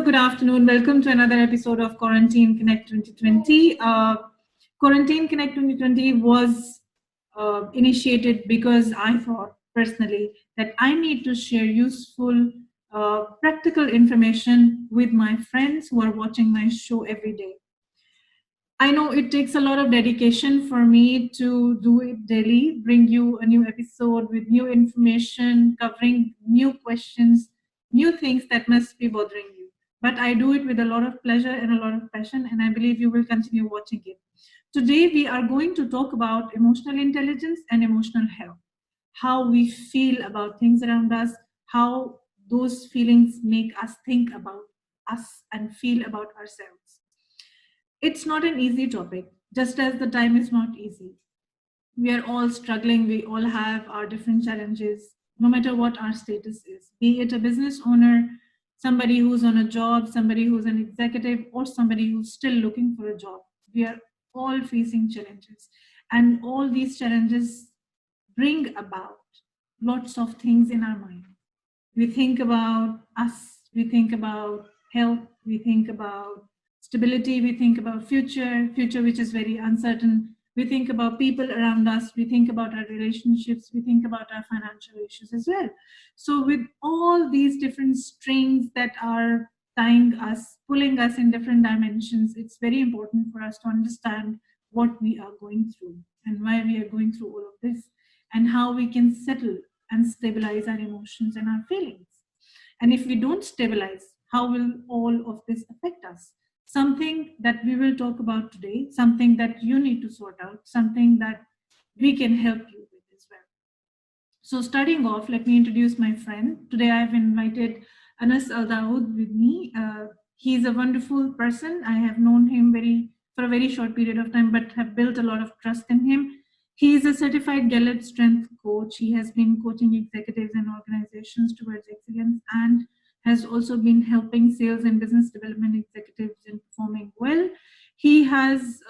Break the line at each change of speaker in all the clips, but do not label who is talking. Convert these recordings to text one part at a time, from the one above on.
good afternoon. Welcome to another episode of Quarantine Connect 2020. Quarantine Connect 2020 was initiated because I thought personally that I need to share useful, practical information with my friends who are watching my show every day. I know it takes a lot of dedication for me to do it daily, bring you a new episode with new information, covering new questions, new things that must be bothering you. But I do it with a lot of pleasure and a lot of passion, and I believe you will continue watching it. Today, we are going to talk about emotional intelligence and emotional health, how we feel about things around us, how those feelings make us think about us and feel about ourselves. It's not an easy topic, just as the time is not easy. We are all struggling, we all have our different challenges, no matter what our status is, be it a business owner, somebody who's on a job, somebody who's an executive, or somebody who's still looking for a job. We are all facing challenges, and all these challenges bring about lots of things in our mind. We think about us, we think about health, we think about stability, we think about future which is very uncertain. We think about people around us, we think about our relationships, we think about our financial issues as well. So with all these different strings that are tying us, pulling us in different dimensions, it's very important for us to understand what we are going through and why we are going through all of this, and how we can settle and stabilize our emotions and our feelings. And if we don't stabilize, how will all of this affect us? Something that we will talk about today, something that you need to sort out, something that we can help you with as well. So starting off, let me introduce my friend. Today I've invited Anas Aldahoud with me. He's a wonderful person. I have known him for a very short period of time, but have built a lot of trust in him. He is a certified Gallup strength coach. He has been coaching executives and organizations towards excellence, and has also been helping sales and business development executives in performing well. He has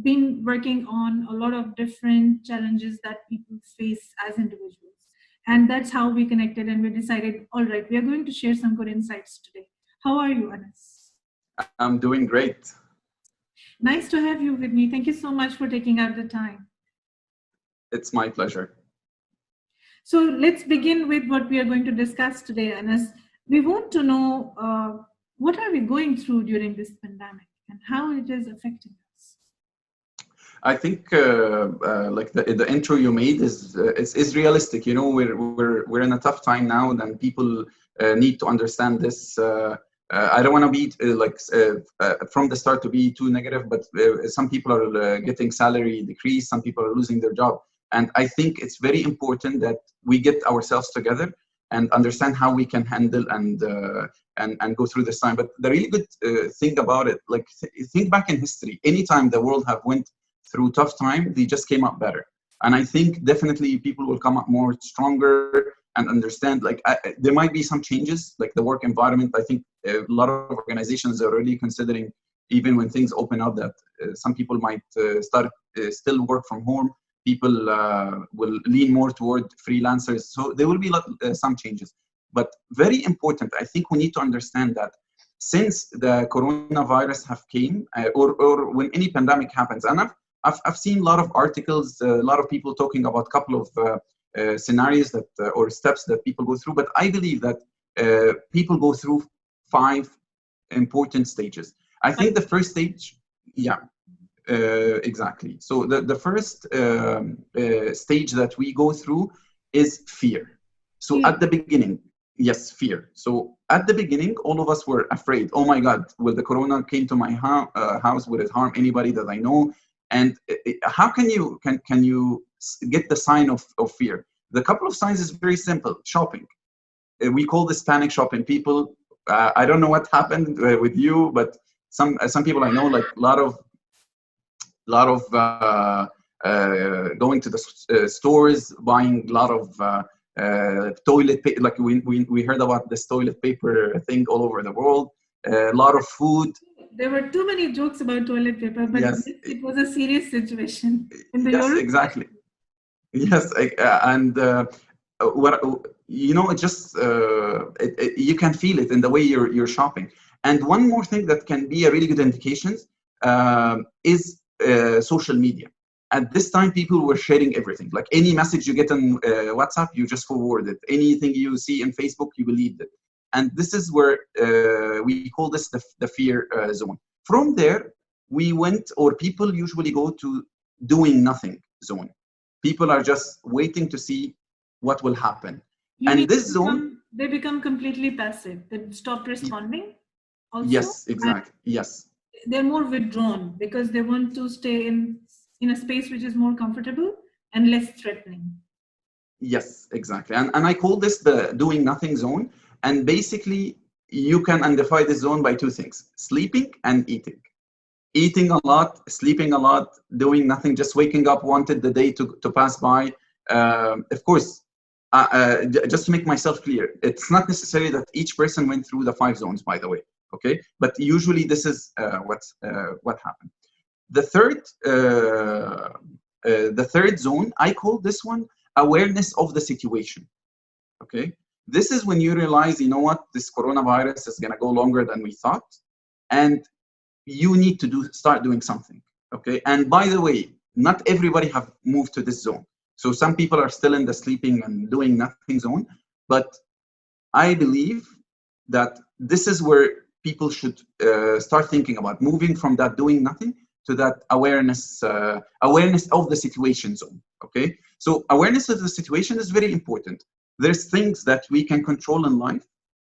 been working on a lot of different challenges that people face as individuals. And that's how we connected, and we decided, all right, we are going to share some good insights today. How are you, Anas?
I'm doing great.
Nice to have you with me. Thank you so much for taking out the time.
It's my pleasure.
So let's begin with what we are going to discuss today, Anas. We want to know what are we going through during this pandemic and how it is affecting us.
I think like the intro you made is realistic. You know, we're in a tough time now, and people need to understand this. I don't want to be from the start to be too negative, but some people are getting salary decrease, some people are losing their job. And I think it's very important that we get ourselves together and understand how we can handle and go through this time. But the really good thing about it, like think back in history, anytime the world have went through tough time, they just came up better. And I think definitely people will come up more stronger and understand, there might be some changes, like the work environment. I think a lot of organizations are already considering, even when things open up, that some people might start still work from home. People will lean more toward freelancers. So there will be some changes. But very important, I think we need to understand that since the coronavirus have came, or when any pandemic happens, and I've seen a lot of articles, a lot of people talking about a couple of scenarios that or steps that people go through. But I believe that people go through 5 important stages. I think the first stage, exactly. So the first stage that we go through is fear. So at the beginning, yes, fear. So at the beginning, all of us were afraid. Oh my God, will the corona came to my house? Will it harm anybody that I know? And how can you get the sign of fear? The couple of signs is very simple. Shopping. We call this panic shopping. People, I don't know what happened with you, but some people I know, like a lot of going to the stores, buying a lot of toilet paper. Like we heard about this toilet paper thing all over the world. A lot of food.
There were too many jokes about toilet paper, but yes, it was a serious situation in the
Yes,
Europe.
Exactly. Yes, and what it just you can feel it in the way you're shopping. And one more thing that can be a really good indication is social media. At this time, people were sharing everything. Like any message you get on WhatsApp, you just forward it. Anything you see in Facebook, you believe it. And this is where we call this the fear zone. From there, we went, or people usually go to doing nothing zone. People are just waiting to see what will happen.
You mean
And this zone,
they become completely passive? They stop responding also?
yes, exactly, yes.
They're more withdrawn because they want to stay in a space which is more comfortable and less threatening.
Yes, exactly. And I call this the doing nothing zone. And basically, you can identify this zone by two things: sleeping and eating. Eating a lot, sleeping a lot, doing nothing, just waking up, wanted the day to pass by. Of course, just to make myself clear, it's not necessary that each person went through the 5 zones, by the way. Okay, but usually this is what happened. The third zone, I call this one awareness of the situation. Okay, this is when you realize, you know what, this coronavirus is going to go longer than we thought, and you need to start doing something. Okay, and by the way, not everybody have moved to this zone. So some people are still in the sleeping and doing nothing zone, but I believe that this is where people should start thinking about moving from that doing nothing to that awareness of the situation zone. Okay, so awareness of the situation is very important. There's things that we can control in life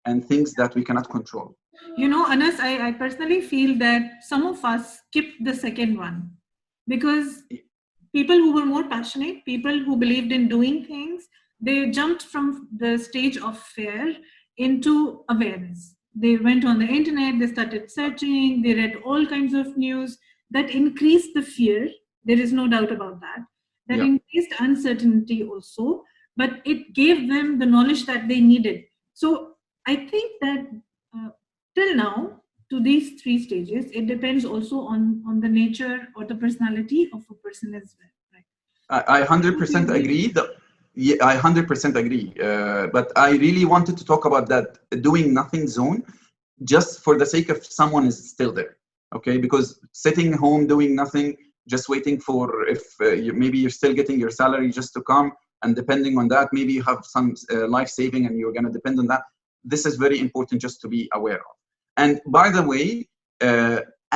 and things that we cannot control.
Anas, I personally feel that some of us skipped the second one because people who were more passionate, people who believed in doing things, they jumped from the stage of fear into awareness. They went on the internet, they started searching, they read all kinds of news that increased the fear. There is no doubt about that. That
Yeah.
increased uncertainty also, but it gave them the knowledge that they needed. So I think that uh, till now, to these 3 stages, it depends also on the nature or the personality of a person as well. Right?
I 100% agree. Yeah, I 100% agree. But I really wanted to talk about that doing nothing zone, just for the sake of someone is still there. Okay, because sitting home doing nothing, just waiting for if maybe you're still getting your salary just to come, and depending on that, maybe you have some life saving and you're going to depend on that. This is very important just to be aware of. And by the way,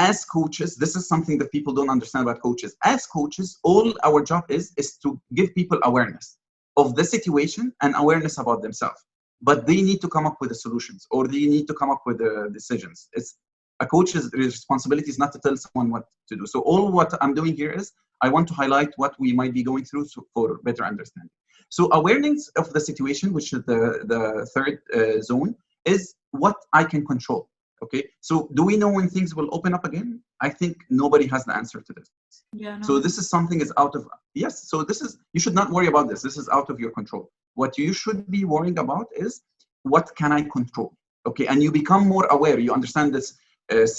as coaches, this is something that people don't understand about coaches. As coaches, all our job is to give people awareness of the situation and awareness about themselves. But they need to come up with the solutions, or they need to come up with the decisions. It's a coach's responsibility is not to tell someone what to do. So all what I'm doing here is I want to highlight what we might be going through for better understanding. So awareness of the situation, which is the third zone, is what I can control. Okay, so do we know when things will open up again? I think nobody has the answer to this.
Yeah, no.
So this is something is out of, yes, so this is, you should not worry about this. This is out of your control. What you should be worrying about is what can I control? Okay, and you become more aware. You understand this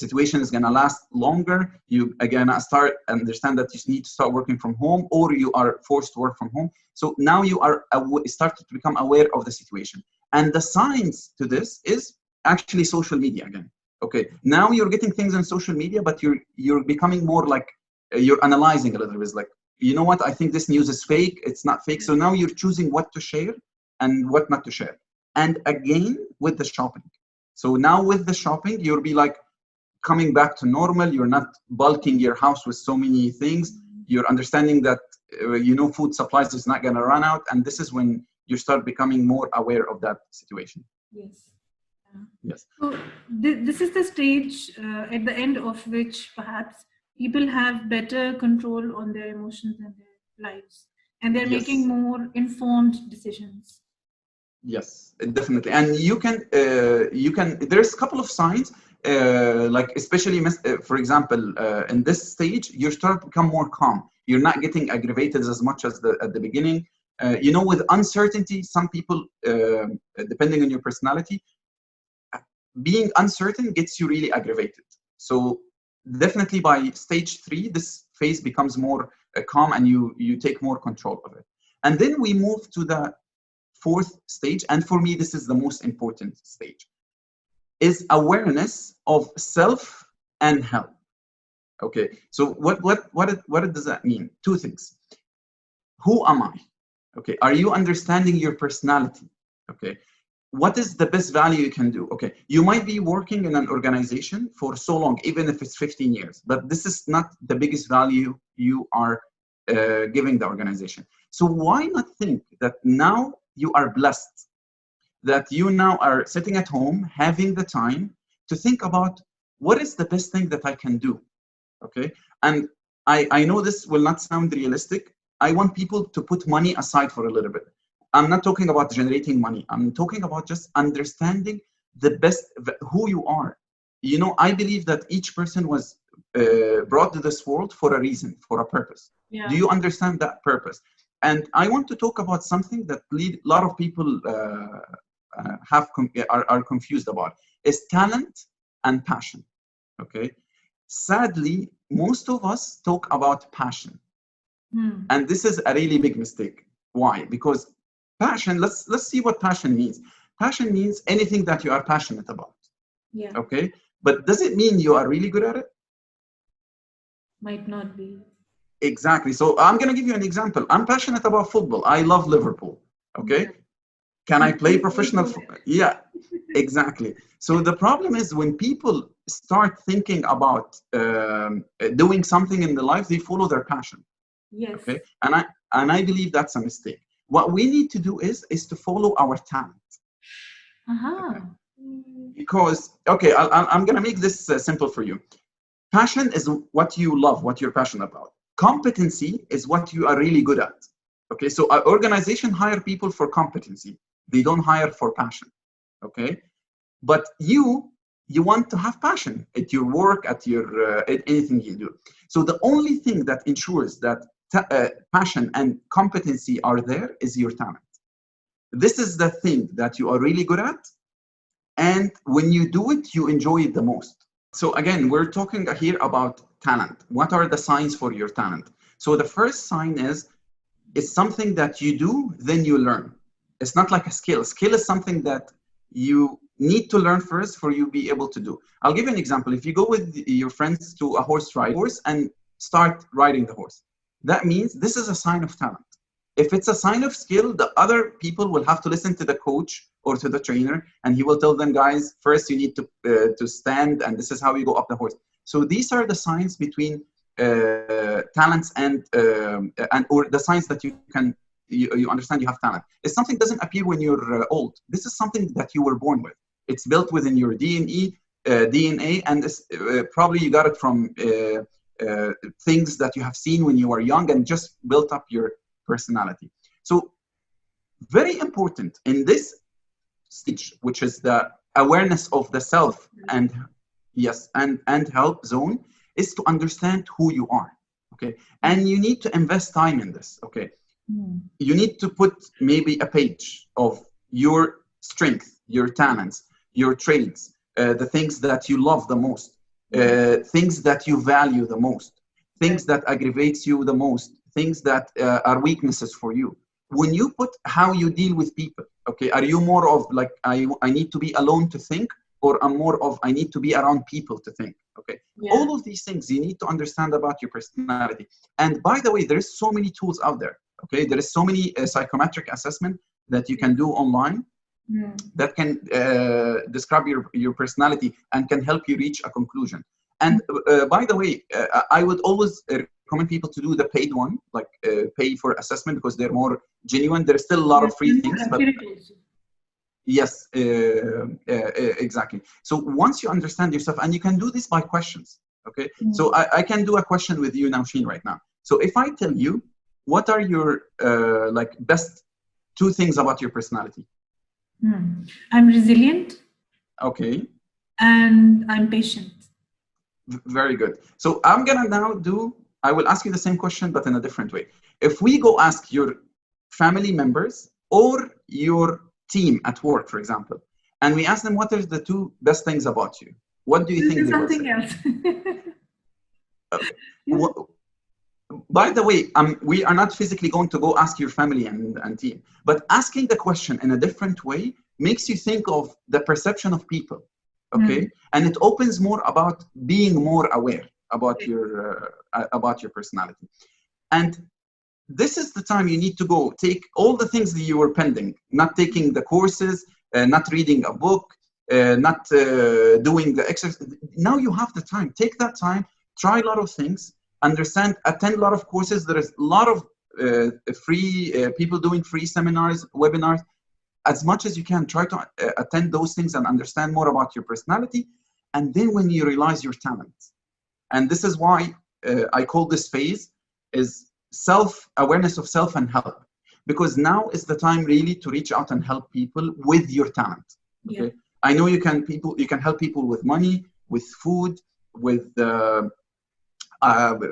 situation is going to last longer. You again start understand that you need to start working from home, or you are forced to work from home. So now you are start to become aware of the situation. And the signs to this is actually social media again. Okay, now you're getting things on social media, but you're becoming more like you're analyzing a little bit. Like, you know what, I think this news is fake, it's not fake. So now you're choosing what to share and what not to share. And again with the shopping, so now with the shopping, you'll be like coming back to normal. You're not bulking your house with so many things. You're understanding that food supplies is not going to run out, and this is when you start becoming more aware of that situation.
Yes.
Yes.
So this is the stage at the end of which perhaps people have better control on their emotions and their lives, and they're
Yes.
making more informed decisions.
Yes, definitely. And you can there's a couple of signs, like especially for example, in this stage, you start to become more calm. You're not getting aggravated as much as at the beginning. With uncertainty, some people, depending on your personality, being uncertain gets you really aggravated. So definitely by stage 3, this phase becomes more calm, and you take more control of it. And then we move to the fourth stage, and for me, this is the most important stage, is awareness of self and help. Okay, so what does that mean? Two things. Who am I? Okay, are you understanding your personality? Okay, what is the best value you can do? Okay, you might be working in an organization for so long, even if it's 15 years, but this is not the biggest value you are giving the organization. So why not think that now you are blessed, that you now are sitting at home, having the time to think about what is the best thing that I can do? Okay, and I know this will not sound realistic. I want people to put money aside for a little bit. I'm not talking about generating money. I'm talking about just understanding the best, who you are. You know, I believe that each person was brought to this world for a reason, for a purpose.
Yeah.
Do you understand that purpose? And I want to talk about something that a lot of people are confused about, is talent and passion. Okay. Sadly, most of us talk about passion. And this is a really big mistake. Why? Because passion, let's see what passion means. Passion means anything that you are passionate about.
Yeah.
Okay. But does it mean you are really good at it?
Might not be.
Exactly. So I'm going to give you an example. I'm passionate about football. I love Liverpool. Okay.
Yeah.
Can I play professional? Yeah, exactly. So the problem is when people start thinking about doing something in their life, they follow their passion.
Yes.
Okay. And I believe that's a mistake. What we need to do is to follow our talent.
Uh-huh.
Okay. Because, okay, I'm going to make this simple for you. Passion is what you love, what you're passionate about. Competency is what you are really good at. Okay, so our organization hire people for competency. They don't hire for passion. Okay, but you want to have passion at your work, at your at anything you do. So the only thing that ensures that passion and competency are there is your talent. This is the thing that you are really good at, and when you do it, you enjoy it the most. So again, we're talking here about talent. What are the signs for your talent? So the first sign is it's something that you do, then you learn. It's not like a skill. Skill is something that you need to learn first for you be able to do. I'll give you an example. If you go with your friends to a horse and start riding the horse, that means this is a sign of talent. If it's a sign of skill, the other people will have to listen to the coach or to the trainer, and he will tell them, guys, first you need to stand, and this is how you go up the horse. So these are the signs between talents and or the signs that you understand you have talent. If something doesn't appear when you're old, this is something that you were born with. It's built within your DNA, and probably you got it from things that you have seen when you were young and just built up your personality. So very important in this stage, which is the awareness of the self and yes, and help zone, is to understand who you are. Okay, and you need to invest time in this. Okay, you need to put maybe a page of your strength, your talents, your traits, the things that you love the most, things that you value the most, things that aggravates you the most, things that are weaknesses for you. When you put how you deal with people, okay, are you more of like I need to be alone to think, or I'm more of I need to be around people to think? Okay, all of these things you need to understand about your personality. And by the way, there is so many tools out there. Okay, there is so many psychometric assessment that you can do online that can describe your personality and can help you reach a conclusion. And by the way, I would always recommend people to do the paid one, like pay for assessment, because they're more genuine. There's still a lot of free things, but yes, exactly. So once you understand yourself, and you can do this by questions. Okay, so I can do a question with you, Nousheen, right now. So if I tell you, what are your like best two things about your personality?
I'm resilient.
Okay.
And I'm patient.
Very good. So I'm gonna now I will ask you the same question, but in a different way. If we go ask your family members or your team at work, for example, and we ask them what are the two best things about you, what do you think they will say?
Something else.
Okay. By the way, we are not physically going to go ask your family and team, but asking the question in a different way makes you think of the perception of people, okay? And it opens more about being more aware about your personality. And this is the time you need to go take all the things that you were pending, not taking the courses, not reading a book, not doing the exercise. Now you have the time. Take that time, try a lot of things, understand, attend a lot of courses. There is a lot of free people doing free seminars, webinars. As much as you can, try to attend those things and understand more about your personality. And then when you realize your talent, and this is why I call this phase is self-awareness of self and help, because now is the time really to reach out and help people with your talent. Okay, I know you can help people with money, with food, with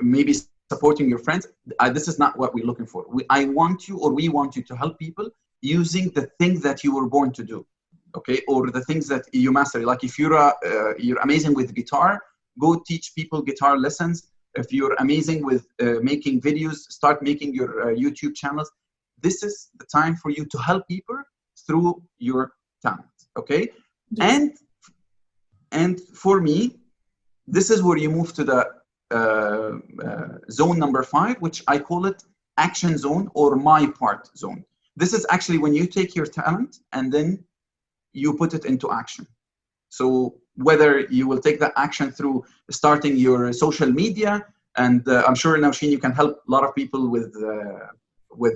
maybe supporting your friends. This is not what we're looking for. We want you to help people using the things that you were born to do, okay, or the things that you master. Like if you're amazing with guitar, go teach people guitar lessons. If you're amazing with making videos, start making your YouTube channels. This is the time for you to help people through your talent, okay? Yes. And for me, this is where you move to the zone number 5, which I call it action zone or my part zone. This is actually when you take your talent and then you put it into action. So whether you will take that action through starting your social media, and I'm sure Nousheen, you can help a lot of people with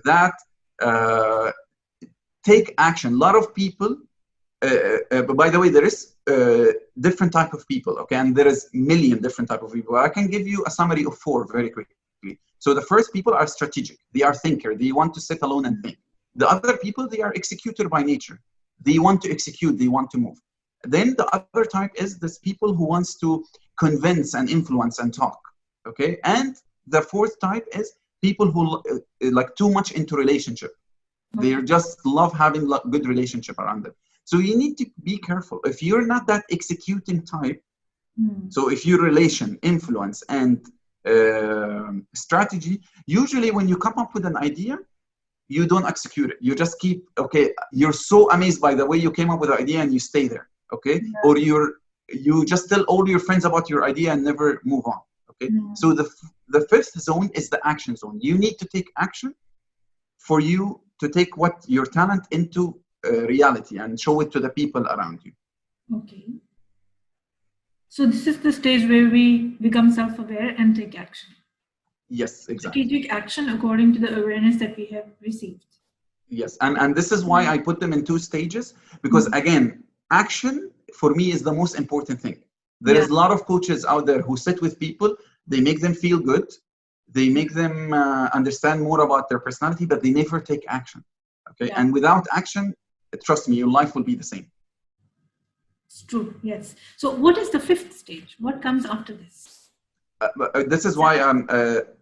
that. Take action. A lot of people, but by the way, there is different type of people, okay? And there is million different type of people. I can give you a summary of 4 very quickly. So the first people are strategic. They are thinker. They want to sit alone and think. The other people, they are executor by nature. They want to execute. They want to move. Then the other type is this people who wants to convince and influence and talk, okay? And the fourth type is people who like too much into relationship. They just love having good relationship around them. So you need to be careful. If you're not that executing type, so if you're relation, influence, and strategy, usually when you come up with an idea, you don't execute it. You just keep, okay, you're so amazed by the way you came up with the idea and you stay there. Okay, or you just tell all your friends about your idea and never move on. Okay, so the 5th zone is the action zone. You need to take action for you to take what your talent into reality and show it to the people around you.
Okay. So this is the stage where we become self-aware and take action.
Yes, exactly.
Strategic action according to the awareness that we have received.
Yes, and this is why I put them in 2 stages, because again, action for me is the most important thing. There is a lot of coaches out there who sit with people, they make them feel good, they make them understand more about their personality, but they never take action. Okay, and without action, trust me, your life will be the same.
It's true, yes. So what is the 5th stage? What comes after this?
This is why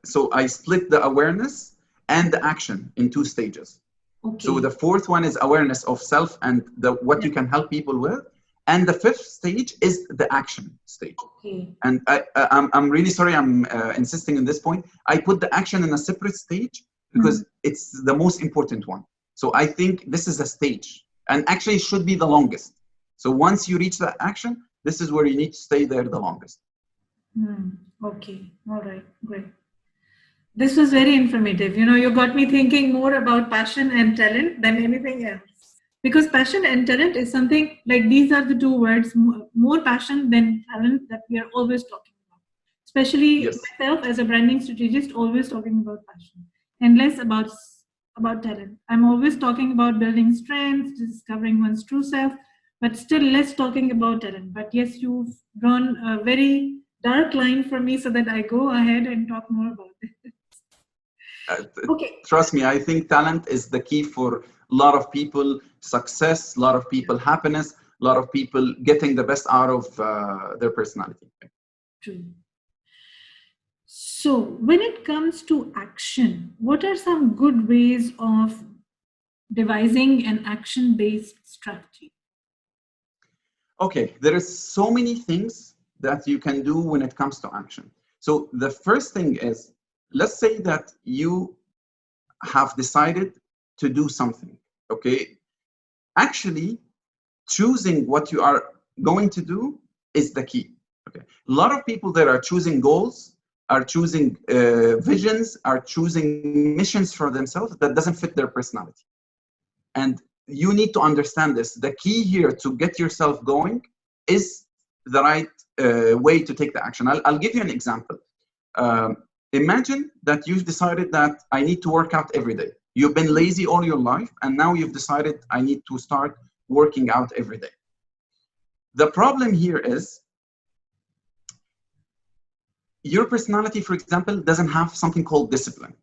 so I split the awareness and the action in 2 stages. Okay. So the 4th one is awareness of self and what you can help people with. And the 5th stage is the action stage. Okay. And I'm really sorry I'm insisting on this point. I put the action in a separate stage because it's the most important one. So I think this is a stage and actually should be the longest. So once you reach that action, this is where you need to stay there the longest.
Okay. All right. Great. This was very informative. You know, you got me thinking more about passion and talent than anything else. Because passion and talent is something like these are the 2 words, more passion than talent that we are always talking about. Especially myself as a branding strategist, always talking about passion and less about talent. I'm always talking about building strengths, discovering one's true self, but still less talking about talent. But yes, you've drawn a very dark line for me so that I go ahead and talk more about it.
Okay. Trust me, I think talent is the key for a lot of people success, a lot of people happiness, a lot of people getting the best out of their personality.
True. So when it comes to action, what are some good ways of devising an action-based strategy?
Okay, there is so many things that you can do when it comes to action. So the first thing is, let's say that you have decided to do something, okay? Actually, choosing what you are going to do is the key. Okay, a lot of people that are choosing goals, are choosing visions, are choosing missions for themselves that doesn't fit their personality. And you need to understand this. The key here to get yourself going is the right way to take the action. I'll give you an example. Imagine that you've decided that I need to work out every day. You've been lazy all your life, and now you've decided I need to start working out every day. The problem here is your personality, for example, doesn't have something called discipline.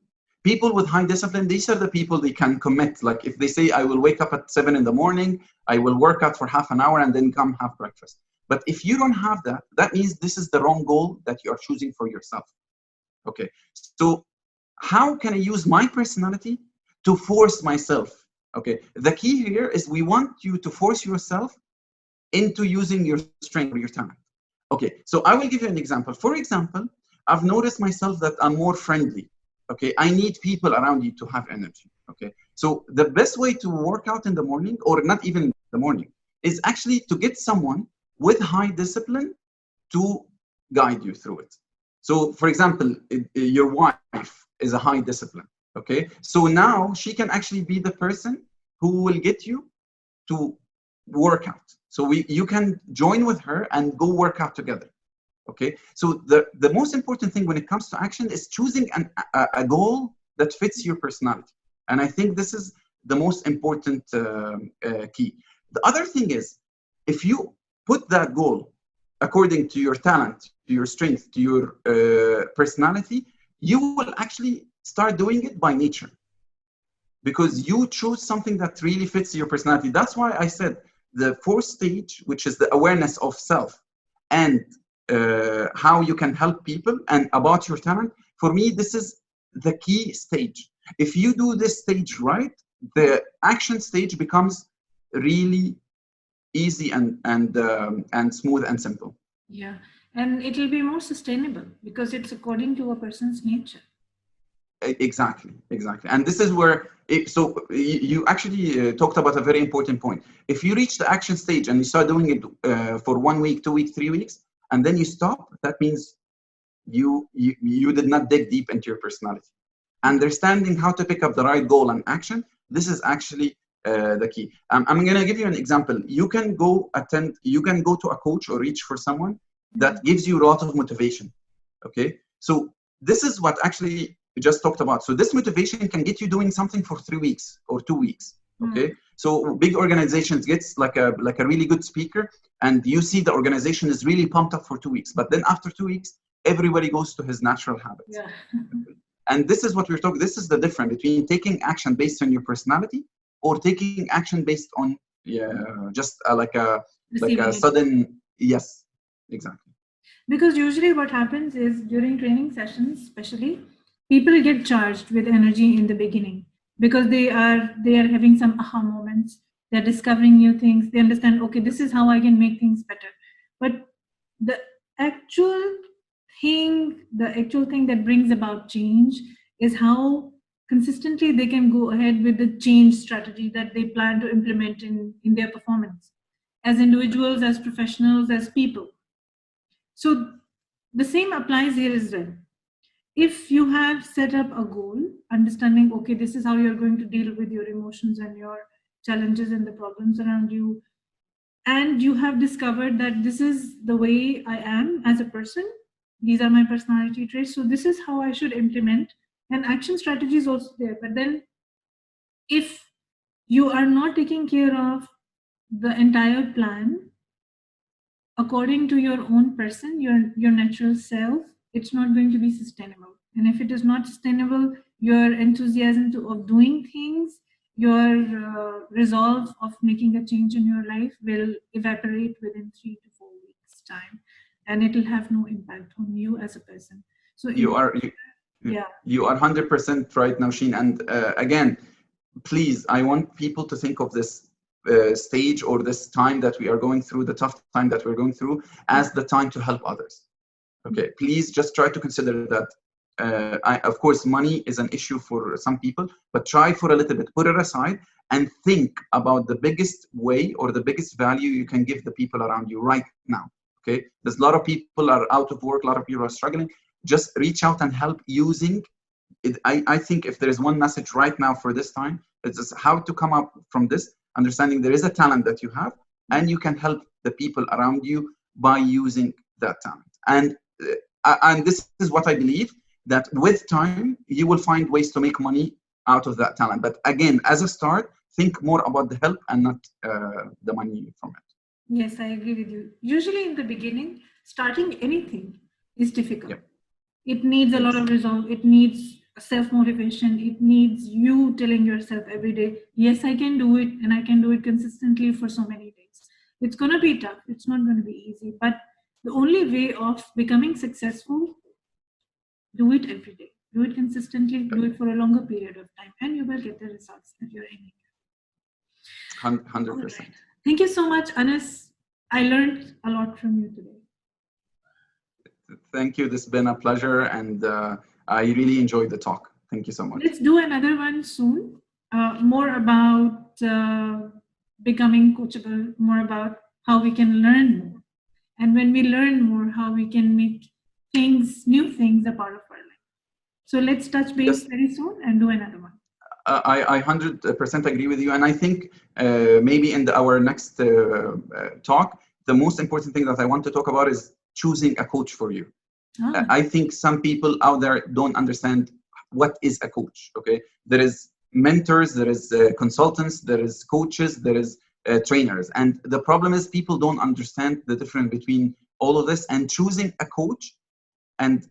People with high discipline, these are the people they can commit. Like if they say, I will wake up at 7 in the morning, I will work out for half an hour and then come have breakfast. But if you don't have that, that means this is the wrong goal that you are choosing for yourself. Okay, so how can I use my personality to force myself? Okay, the key here is we want you to force yourself into using your strength or your talent. Okay, so I will give you an example. For example, I've noticed myself that I'm more friendly. Okay, I need people around you to have energy. Okay, so the best way to work out in the morning, or not even the morning, is actually to get someone with high discipline to guide you through it. So, for example, your wife is a high discipline. Okay, so now she can actually be the person who will get you to work out. So you can join with her and go work out together. Okay, so the most important thing when it comes to action is choosing a goal that fits your personality. And I think this is the most important key. The other thing is, if you put that goal according to your talent, to your strength, to your personality, you will actually start doing it by nature, because you choose something that really fits your personality. That's why I said the fourth stage, which is the awareness of self and how you can help people and about your talent. For me, this is the key stage. If you do this stage right, the action stage becomes really easy and smooth and simple.
Yeah, and it will be more sustainable because it's according to a person's nature.
Exactly. And this is where, so you actually talked about a very important point. If you reach the action stage and you start doing it for 1 week, 2 weeks, 3 weeks, and then you stop, that means you did not dig deep into your personality. Understanding how to pick up the right goal and action, this is actually the key. I'm going to give you an example. You can go to a coach or reach for someone that gives you a lot of motivation. Okay, so this is what actually we just talked about. So this motivation can get you doing something for 3 weeks or 2 weeks. Okay, so big organizations gets like a really good speaker, and you see the organization is really pumped up for 2 weeks, but then after 2 weeks everybody goes to his natural habits.
Yeah.
And this is what we're talking. This is the difference between taking action based on your personality or taking action based on just like a sudden. Yes, exactly.
Because usually what happens is during training sessions, especially, people get charged with energy in the beginning because they are having some aha moments. They're discovering new things. They understand, okay, this is how I can make things better. But the actual the actual thing that brings about change is how consistently they can go ahead with the change strategy that they plan to implement in their performance as individuals, as professionals, as people. So the same applies here as well. If you have set up a goal, understanding, okay, this is how you're going to deal with your emotions and your challenges and the problems around you, and you have discovered that this is the way I am as a person, these are my personality traits, so this is how I should implement, and action strategy is also there. But then if you are not taking care of the entire plan according to your own person, your natural self, it's not going to be sustainable. And if it is not sustainable, your enthusiasm of doing things, your resolve of making a change in your life will evaporate within 3 to 4 weeks time, and it will have no impact on you as a person. So
You are
yeah,
you are 100% right, Nousheen. And again, please, I want people to think of this stage or this time that we are going through, the tough time that we're going through, as the time to help others. Okay, please just try to consider that of course, money is an issue for some people, but try for a little bit, put it aside, and think about the biggest way or the biggest value you can give the people around you right now. Okay, there's a lot of people are out of work, a lot of people are struggling. Just reach out and help using it. I think if there is one message right now for this time, it's just how to come up from this, understanding there is a talent that you have, and you can help the people around you by using that talent. And this is what I believe, that with time, you will find ways to make money out of that talent. But again, as a start, think more about the help and not the money from it.
Yes, I agree with you. Usually in the beginning, starting anything is difficult.
Yep.
It needs a lot of resolve. It needs self-motivation. It needs you telling yourself every day, yes, I can do it, and I can do it consistently for so many days. It's going to be tough. It's not going to be easy. But the only way of becoming successful, do it every day. Do it consistently. Do it for a longer period of time, and you will get the results that you're aiming at.
100%.
Right. Thank you so much, Anas. I learned a lot from you today.
Thank you. This has been a pleasure, and I really enjoyed the talk. Thank you so much.
Let's do another one soon. More about becoming coachable, more about how we can learn more. And when we learn more, how we can make things, new things, a part of our life. So let's touch base very soon and do another one.
I 100% agree with you. And I think maybe in our next talk, the most important thing that I want to talk about is choosing a coach for you. I think some people out there don't understand what is a coach. Okay, there is mentors, there is consultants, there is coaches, there is trainers, and the problem is people don't understand the difference between all of this. And choosing a coach, and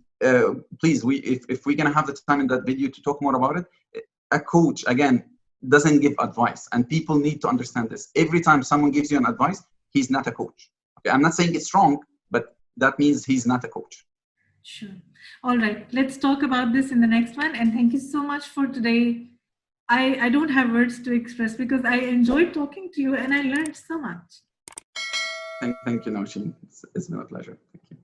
please, if we're gonna have the time in that video to talk more about it, a coach again doesn't give advice, and people need to understand this. Every time someone gives you an advice, he's not a coach. Okay, I'm not saying it's wrong, but that means he's not a coach.
Sure. All right. Let's talk about this in the next one. And thank you so much for today. I don't have words to express because I enjoyed talking to you and I learned so much.
Thank you, Nousheen. It's been a pleasure. Thank you.